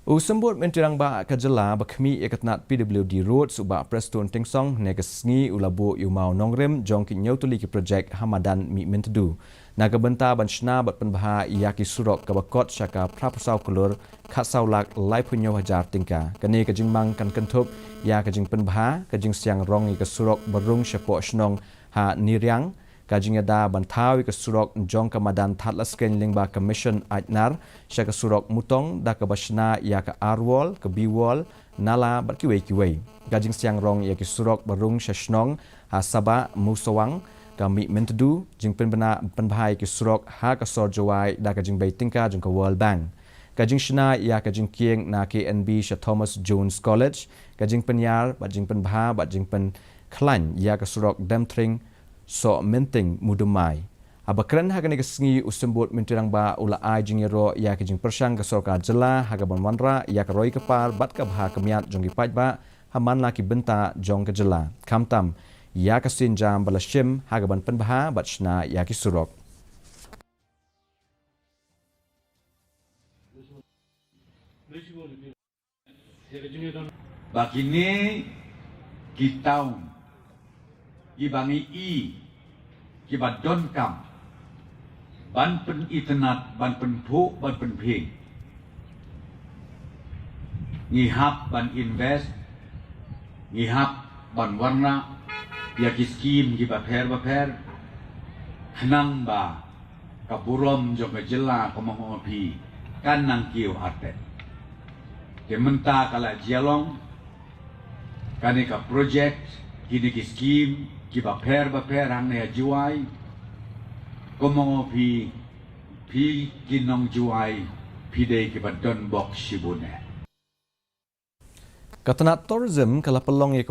Symbud Myntri Rangbah ke jela bakmi ikatnat PWD Road subak Preston Tingsong negasngi ulabu yumau Nongrim jong ki nyautuli ki projek Hamadan mi Myntri. Naga benta ban Shna bat Pynbha yaki Surok ke bakot syaka prapusau kelur khatsau lak lai punyo hajar tingka. Kani ke jingmang kan kentup ya ke jing Pynbha ke jing siang rongi ke Surok berung syapok Shnong ha niriang kajing ada bantawi ke Surok jong ke madan thatlas ken lingba commission ajnar syaka Surok mutong da ke Shna ya ke arwol ke biwol nala berkiwei-kiwei kajing siang rong ya ke Surok berung syashnong ha saba musawang kami mentedu jing Pynbha ke Surok ha ke sorjawai da kajing bay tingka jong ke World Bank kajing Shna ya kajing kieng na KNB Sir Thomas Jones College kajing penyar bajing Pynbha bajing pen klan ya ke Surok demtring so menting mudumai. Abakran haga negasngi Symbud Myntri Rangbah ula ai jingero ya ke jing persang ke sorka jela haga bonwanra ya ke roi kepal bat ke bha kemiat jong ki Pynbha haman laki benta jong ke jela. Kamtam ya ke sinjam balashim haga ban Pynbha bat Shna ya ki Surok. Bagini kita ibangi kibat don kam ban pen internet ban pen phu ban pen phing ngihap ban invest ngihap ban warna ya kiskim kibat her khnang ba kaburom jong jela komong pi kan nang kiu ate kementa kala jialong kanika project kini kiskim kiba per hang ne juai komong pi kinong juai pi de kiba don box shibune Katanat tourism kala pelong